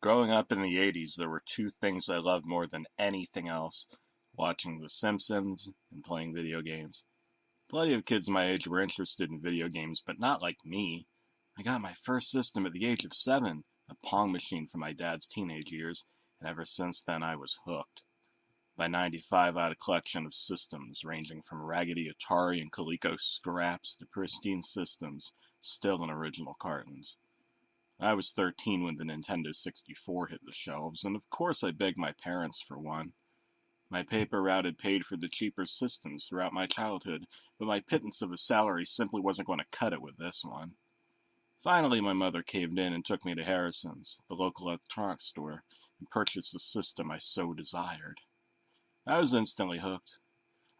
Growing up in the 80s, there were two things I loved more than anything else: watching The Simpsons and playing video games. Plenty of kids my age were interested in video games, but not like me. I got my first system at the age of 7, a Pong machine from my dad's teenage years, and ever since then I was hooked. By 95, I had a collection of systems, ranging from raggedy Atari and Coleco scraps to pristine systems, still in original cartons. I was 13 when the Nintendo 64 hit the shelves, and of course I begged my parents for one. My paper route had paid for the cheaper systems throughout my childhood, but my pittance of a salary simply wasn't going to cut it with this one. Finally, my mother caved in and took me to Harrison's, the local electronics store, and purchased the system I so desired. I was instantly hooked.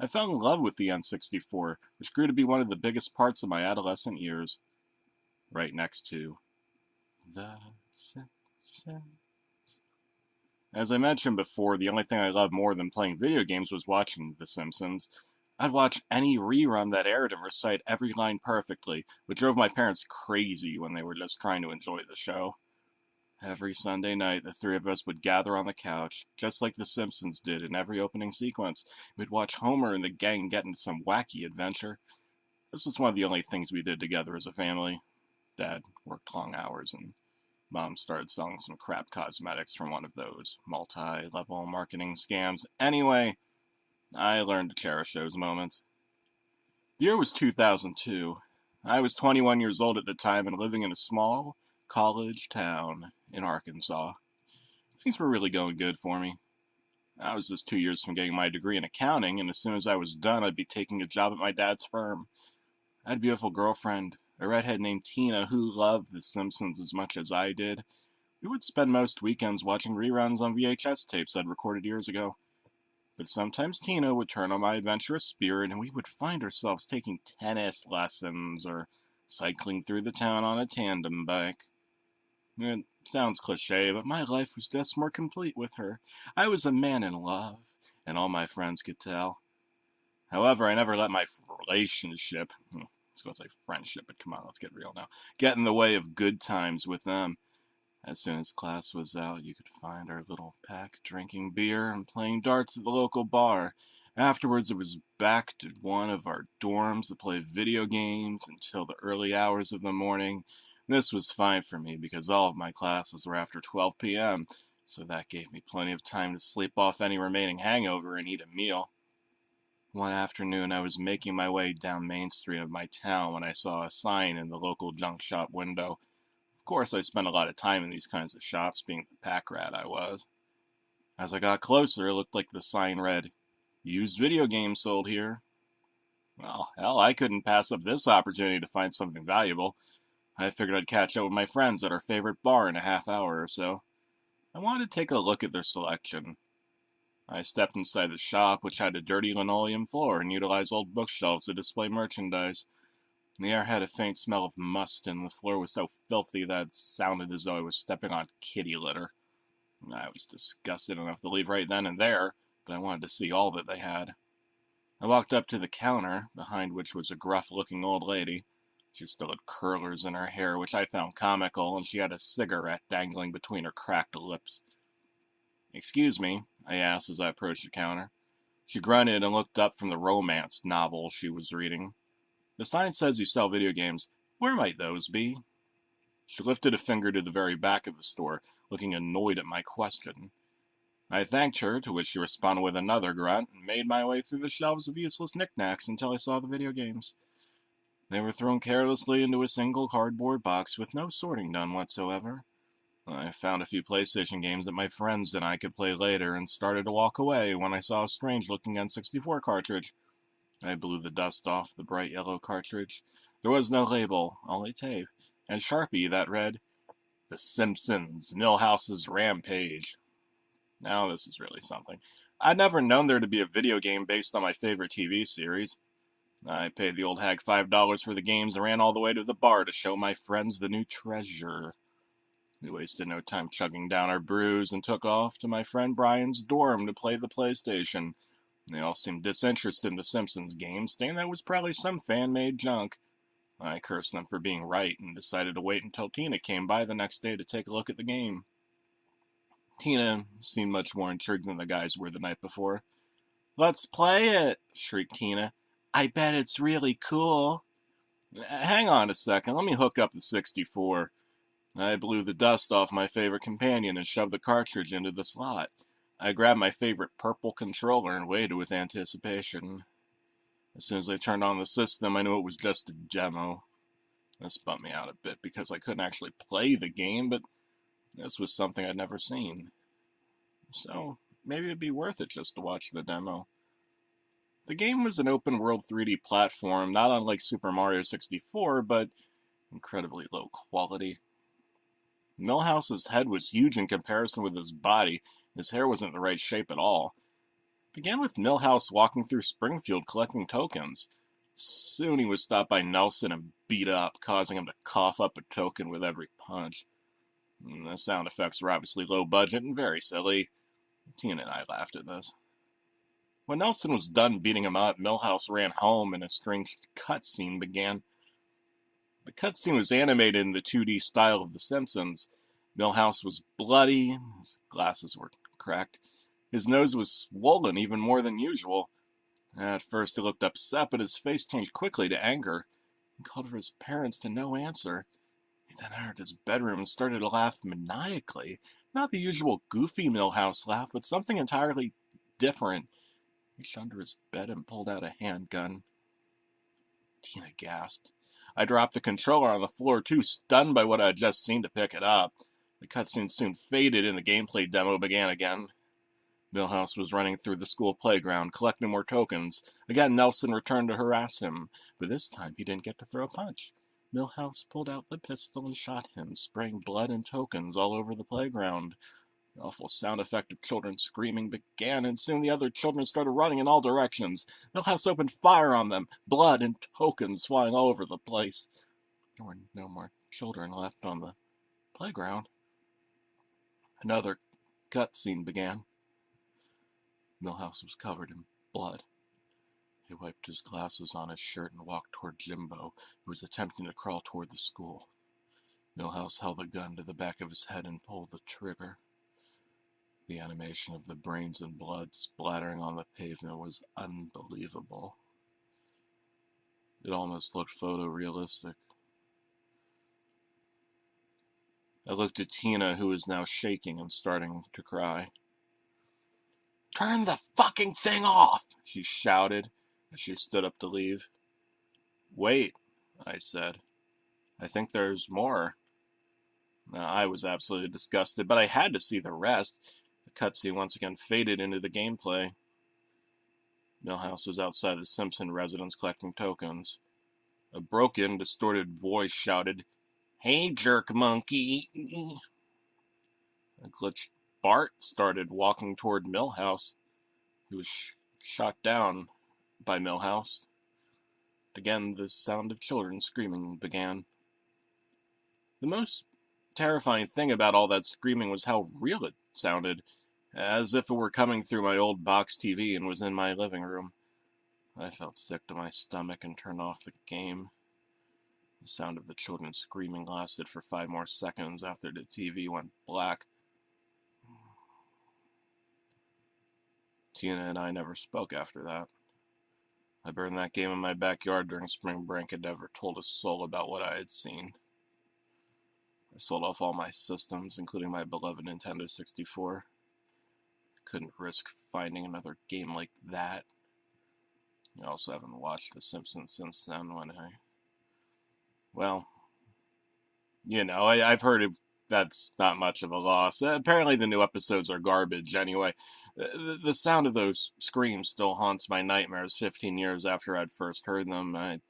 I fell in love with the N64, which grew to be one of the biggest parts of my adolescent years, right next to The Simpsons. As I mentioned before, the only thing I loved more than playing video games was watching The Simpsons. I'd watch any rerun that aired and recite every line perfectly, which drove my parents crazy when they were just trying to enjoy the show. Every Sunday night, the three of us would gather on the couch, just like The Simpsons did in every opening sequence. We'd watch Homer and the gang get into some wacky adventure. This was one of the only things we did together as a family. Dad worked long hours, and Mom started selling some crap cosmetics from one of those multi-level marketing scams. Anyway, I learned to cherish those moments. The year was 2002. I was 21 years old at the time and living in a small college town in Arkansas. Things were really going good for me. I was just 2 years from getting my degree in accounting, and as soon as I was done, I'd be taking a job at my dad's firm. I had a beautiful girlfriend, a redhead named Tina, who loved The Simpsons as much as I did. We would spend most weekends watching reruns on VHS tapes I'd recorded years ago. But sometimes Tina would turn on my adventurous spirit, and we would find ourselves taking tennis lessons or cycling through the town on a tandem bike. It sounds cliche, but my life was just more complete with her. I was a man in love, and all my friends could tell. However, I never let my relationship, I was going to say friendship, but come on, let's get real now, get in the way of good times with them. As soon as class was out, you could find our little pack drinking beer and playing darts at the local bar. Afterwards, it was back to one of our dorms to play video games until the early hours of the morning. This was fine for me because all of my classes were after 12 p.m., so that gave me plenty of time to sleep off any remaining hangover and eat a meal. One afternoon, I was making my way down Main Street of my town when I saw a sign in the local junk shop window. Of course, I spent a lot of time in these kinds of shops, being the pack rat I was. As I got closer, it looked like the sign read, "Used video games sold here." Well, hell, I couldn't pass up this opportunity to find something valuable. I figured I'd catch up with my friends at our favorite bar in a half hour or so. I wanted to take a look at their selection. I stepped inside the shop, which had a dirty linoleum floor and utilized old bookshelves to display merchandise. The air had a faint smell of must, and the floor was so filthy that it sounded as though I was stepping on kitty litter. I was disgusted enough to leave right then and there, but I wanted to see all that they had. I walked up to the counter, behind which was a gruff-looking old lady. She still had curlers in her hair, which I found comical, and she had a cigarette dangling between her cracked lips. "Excuse me," I asked as I approached the counter. She grunted and looked up from the romance novel she was reading. "The sign says you sell video games. Where might those be?" She lifted a finger to the very back of the store, looking annoyed at my question. I thanked her, to which she responded with another grunt, and made my way through the shelves of useless knickknacks until I saw the video games. They were thrown carelessly into a single cardboard box with no sorting done whatsoever. I found a few PlayStation games that my friends and I could play later and started to walk away when I saw a strange-looking N64 cartridge. I blew the dust off the bright yellow cartridge. There was no label, only tape, and Sharpie that read, "The Simpsons, Millhouse's Rampage." Now this is really something. I'd never known there to be a video game based on my favorite TV series. I paid the old hag $5 for the games and ran all the way to the bar to show my friends the new treasure. We wasted no time chugging down our brews and took off to my friend Brian's dorm to play the PlayStation. They all seemed disinterested in the Simpsons game, saying that it was probably some fan-made junk. I cursed them for being right and decided to wait until Tina came by the next day to take a look at the game. Tina seemed much more intrigued than the guys were the night before. "Let's play it!" shrieked Tina. "I bet it's really cool." "Hang on a second, let me hook up the 64. I blew the dust off my favorite companion and shoved the cartridge into the slot. I grabbed my favorite purple controller and waited with anticipation. As soon as I turned on the system, I knew it was just a demo. This bummed me out a bit because I couldn't actually play the game, but this was something I'd never seen. So maybe it'd be worth it just to watch the demo. The game was an open-world 3D platform, not unlike Super Mario 64, but incredibly low quality. Millhouse's head was huge in comparison with his body. His hair wasn't the right shape at all. It began with Millhouse walking through Springfield collecting tokens. Soon he was stopped by Nelson and beat up, causing him to cough up a token with every punch. The sound effects were obviously low budget and very silly. Tina and I laughed at this. When Nelson was done beating him up, Millhouse ran home and a strange cutscene began. The cutscene was animated in the 2D style of The Simpsons. Millhouse was bloody, his glasses were cracked, his nose was swollen even more than usual. At first he looked upset, but his face changed quickly to anger. He called for his parents to no answer. He then entered his bedroom and started to laugh maniacally. Not the usual goofy Millhouse laugh, but something entirely different. He reached under his bed and pulled out a handgun. Tina gasped. I dropped the controller on the floor, too stunned by what I had just seen to pick it up. The cutscene soon faded and the gameplay demo began again. Millhouse was running through the school playground, collecting more tokens. Again, Nelson returned to harass him, but this time he didn't get to throw a punch. Millhouse pulled out the pistol and shot him, spraying blood and tokens all over the playground. The awful sound effect of children screaming began, and soon the other children started running in all directions. Millhouse opened fire on them, blood and tokens flying all over the place. There were no more children left on the playground. Another cutscene began. Millhouse was covered in blood. He wiped his glasses on his shirt and walked toward Jimbo, who was attempting to crawl toward the school. Millhouse held the gun to the back of his head and pulled the trigger. The animation of the brains and blood splattering on the pavement was unbelievable. It almost looked photorealistic. I looked at Tina, who was now shaking and starting to cry. "Turn the fucking thing off!" she shouted as she stood up to leave. "Wait," I said. "I think there's more." Now, I was absolutely disgusted, but I had to see the rest. The cutscene once again faded into the gameplay. Millhouse was outside the Simpson residence collecting tokens. A broken, distorted voice shouted, "Hey, jerk monkey!" A glitched Bart started walking toward Millhouse. He was shot down by Millhouse. Again, the sound of children screaming began. The most terrifying thing about all that screaming was how real it sounded, as if it were coming through my old box TV and was in my living room. I felt sick to my stomach and turned off the game. The sound of the children screaming lasted for 5 more seconds after the TV went black. Tina and I never spoke after that. I burned that game in my backyard during spring break and never told a soul about what I had seen. I sold off all my systems, including my beloved Nintendo 64. I couldn't risk finding another game like that. I also haven't watched The Simpsons since then well, I've heard that's not much of a loss. Apparently the new episodes are garbage anyway. The sound of those screams still haunts my nightmares 15 years after I'd first heard them. I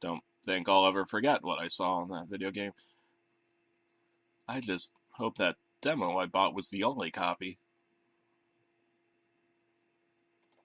don't think I'll ever forget what I saw in that video game. I just hope that demo I bought was the only copy.